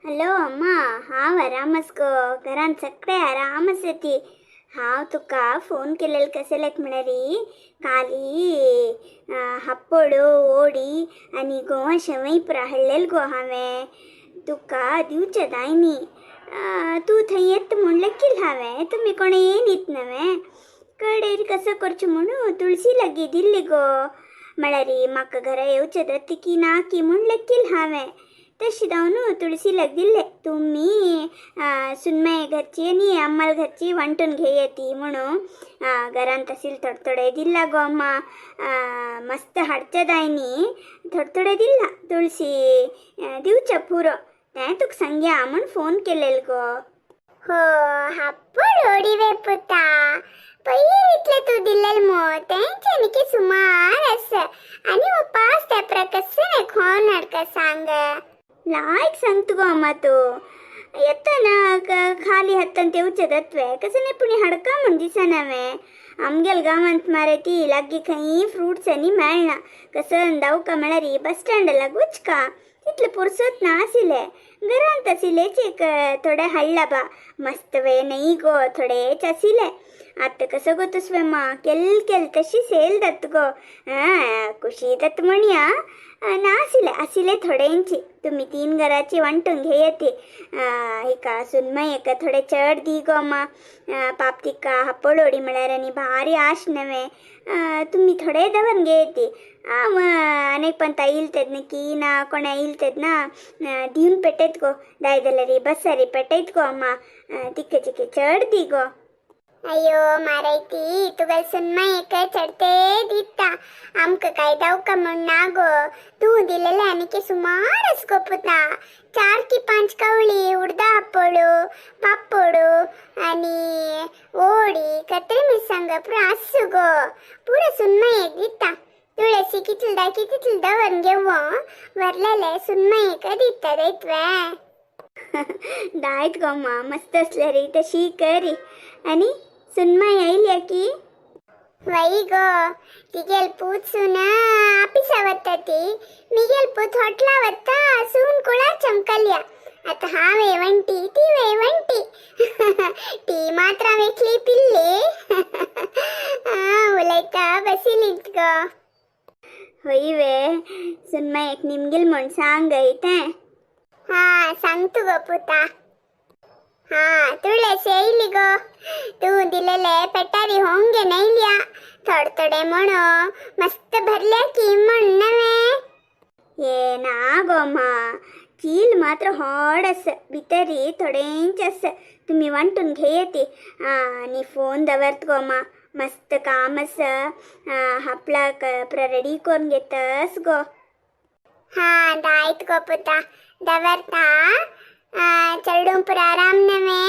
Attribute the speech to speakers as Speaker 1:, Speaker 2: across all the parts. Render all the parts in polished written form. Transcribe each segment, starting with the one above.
Speaker 1: Hello अम्मा. हांव आरामच गो. घरान सगळे आरामच येती. हांव तुका फोन केलेलो कशेलेक म्हणरी काली हप्पोडो ओडी आनी गोवा शेवई पुरा हाडलेल गो हांवें तुका दिवचे दायनी. तूं थंय येत म्हणलें की हांवें तुमी कोणें येयनीत नवे कडेर कसं करचें म्हणून तुळशी लागी दिल्ली गो. म्हळ्यार म्हाका घरा येवचें जाता की ना की म्हणलें की हांवें तशी जावन तुळशी लाग दिल्ले. तुम्ही सुनमाय घरची आणि अम्माल घरची वांटून घेयती म्हणून घरान तशील थोडे दिल्ला गो अम्मा. मस्त हाडचे दायनी थोडे दिल्ला तुळशी दिवच्या पुरो तें तुका सांगया म्हूण फोन केलेल गो. हो हाप्पड होडी वे पुता पयलीं इतले तू दिल्लेल मो तेंच्यानी की सुमार आसा आनी वो पास त्या प्रकसन खोन हाडका सांग लायक सांग तुगो अम्मा. तू येतना खाली हत्तन तेवचे दत्वे कसं नाही पुणी हाडका म्हण दिसनावे. आमगेल गावांत मारे ती लागी खंय फ्रुट्स आनी मेळना कसं दावका म्हळ्यार बस स्टँड लागूच का तितले पुरसत ना आशिल्ले. घरांत आशिल्लेच एक थोडे हाडला बा मस्त वे नाही गो थोडेच आशिल्ले. आता कसं गो तुसवे मा केल तशी सेल जात गो. खुशी जात म्हणया ना आशिल्ले थोड्यांची तुम्ही 3 घराची वांटून घेयती. एका सुनमाई एका थोडे चड दी गो मा. पाप तिका हप्पडोडी म्हळ्यार आनी भारी आश नवे तुम्ही थोडे दवरून घेयती. अनेक पण ताईल तेद की ना कोणा येईल तेद ना दिवन पेटयत गो दाय जाल्यार बसारी पेटयत गो अम्मा. तिके चिके चड दी गो. अयो मारायती तुगल सुनमाई एक चढते दिता आमक काय दावका म्हण ना गो. तू दिलेले आनी की सुमारच गो पुता 4 की 5 कवळी उडदा हप्पडो पापडो आनी ओडी कत्री मिरसांग पुरा आसू गो. पुरा सुनमाई एक दिता तुळसी कितल दवरून घेव वरलेले सुनमाई एक दिता दैतवे. दायत गो मा मस्त असले रे तशी करी. आनी सुनमाई आयल्या की वई गो तिगेल पूत सून आपिसा वत्ता ती मिगेल पूत हॉटला वत्ता सून कुळा चमकल्या. आता हांव वेवंटी ती वेवंटी ती मात्र वेखली पिल्ली उलयता बसिलीत गो. होई वे सुनमाई एक निमगेल म्हण सांग तें. सांगतू गो पुता. तुळस येयली गो. तू दिलेले पेटारी होंगे नैल्या थोडे म्हणो मस्त भरल्या की म्हण नवे. ये ना गो मा चील मात्र हॉड आस भितरी थोडेंच आस तुम्ही वांटून घेयती आनी फोन दवरत गो मा. मस्त काम आस हापलाक पुरा रेडी करून घेतस गो. दायत गो पुता दवरता चलडून पुरा आराम नवे.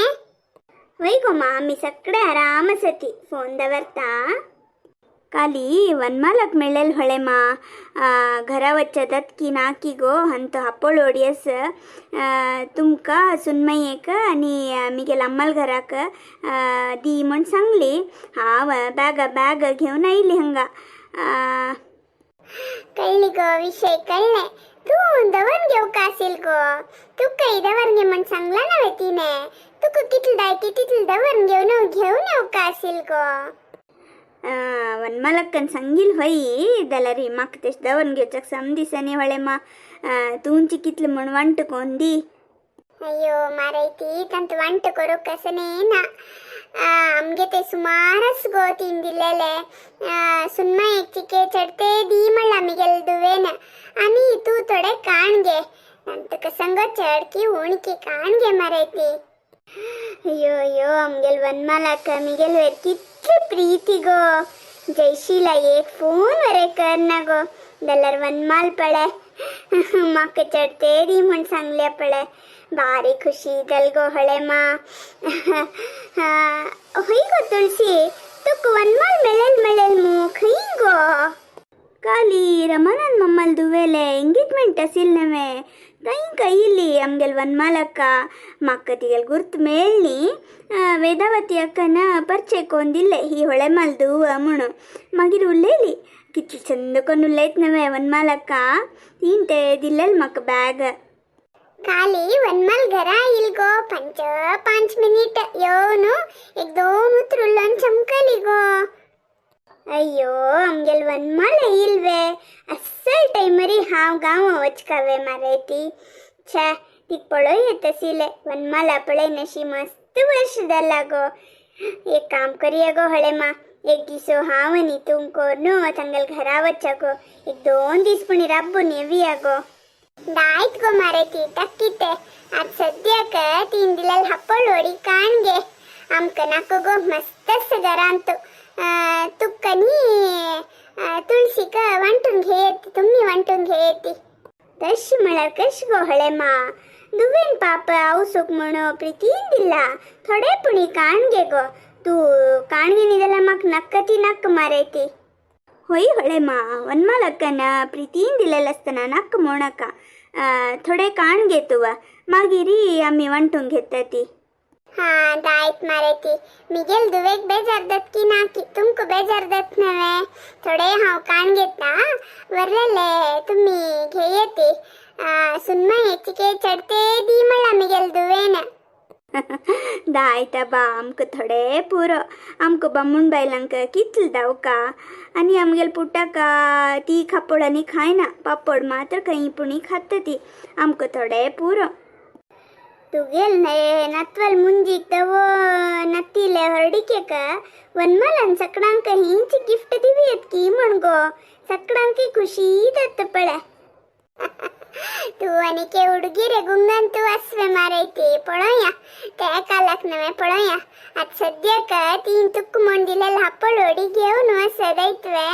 Speaker 1: वय गो मा आम्ही सगळे आराम आसती फोन दवरता. काली वनमालक मेळ्ळेल होळे मा घरा वच्चेतात की ना की गो हंत हप्पोळोडी आस तुमका सुनमायेक आनी मिगेल अम्माल घराक दी म्हण सांगली. हांव बॅग घेवन आयली हंगा. कळली गो विषय कळले. तू दवरून घेवका आसील गो. तुका दवरून घे म्हण सांगला नवे तिने. तुका कितल दाय तितल दवरून घेवन येवका आसील गो. वनमालक्कन सांगिल होई जाल्यार म्हाका तेश दवरून घेवच्याक समदिसनी होळे मा. तुमची कितले म्हण वांट कोण दी. अयो मारायती तंत वांट करूक कसने ना आमगे ते सुमारच गो 3 दिलेले. सुनमाई एक चिके चढते दी म्हणला मिगेल दुवेन आनी तू थोडे काण घे तुका संग चढ की उण की काण घे मारायती. अयो आमगेल वनमालक मिगेल वेर कितली प्रीती गो. जयशीला एक फोन वरे कर ना गो जाल्यार वनमाल पळे म्हाका चढते दी म्हण सांगले पळे. भारी खुशी जाल गो हळे मा. होई गो तुळशी तुका वनमाल मेळेल मू खंय गो. काली रमानन मम्माल दुवेले एंगेजमेंट आसिल नवे थंय कईली आमगेल वनमालक्क म्हाका तिगेल गुर्त मेळ्ळी. वेदावती अಕ್ಕನ ಪರಿಚಯ ಕೊಂದಿಲ್ಲೆ ಈ ಹೊಳೆ ಮಲ್ದು म्हणून मागीर उलयली कितली चंद करून उलयत नवे वनमालक्क तीन ते दिल्लेल म्हाका बॅग. खाली वनमाल घरा येईल गो 5 मिनिट येऊन एक 2 उतरुलन चमकली गो अय्यो आमगेल वनमाल येईलवे अस्सल टाइमरी हाव गाव वचकावे मारेती छे तीक पळो येतसिले वनमाल आपळे नशी मस्त वर्ष दल्ला गो एक काम करिए गो हळे मा एक दिसो हाव नी तुमको नो तंगल घरा वच्चा गो एक 2 दिस पुणी राबून येविया गो दायत गो मारेती टक्कीते आज सद्याक 3 दिलाल हप्पळोडी काणगे आमक नाको गो मस्तस घरांतु तुक्कनी तुळशीक वांटून घेत तुम्ही वांटून घेती तश म्हळ्यार कश गो हळे मा दुवेन पाप आवसूक म्हणो प्रितीन दिला थोडे पुणी काणगे गो तू काणगे निदला माक नक्कती नक्क मारेती होई हळे मा वनमालಕ್ಕನ प्रीतीन दिलेलं असताना नक्क मोणका थोडे काण घेतुवा मागिरी आम्ही वांटून घेताती हा दायत मारेती मिगेल दुवेक बेजार दत की नाकी तुमको बेजार दत नवे थोडे हाव काण घेता वरले तुम्ही घेयेती सुन्मा ಹೆಚ್ಚಿಗೆ चढते दी मला मिगेल दुवेन दायता बा आमक थोडे पुरो आमक बामून बायलांक कितल दावका आणि आमगेल पुटाका ती खापड खायना पापड मात्र काही पुणी खातती आमक थोडे पुरो तुगेल नत्वल मुंजी तव नत्तीले हरडिके का वनमालन सकडांक हिंच गिफ्ट दिवियत की म्हणगो सकडांकी खुशी दत्त पळे तू अनिके हुಡುಗಿರೆ ಗುಂಗಂತೂ ಅಸ್ವೆ ಮಾರೈತಿ ಪಳೋಯ ತೇ ಕಾಲಕ್ ನವೆ ಪಳೋಯ ಅದ್ ಸದ್ಯಕ 3 ತುಕ್ಕು ಮೊಂಡಿಲೆಲ್ಲ ಹಪ್ಪಳು ಹೊಡಿಗೆವು ಸದೈತ್ವೆ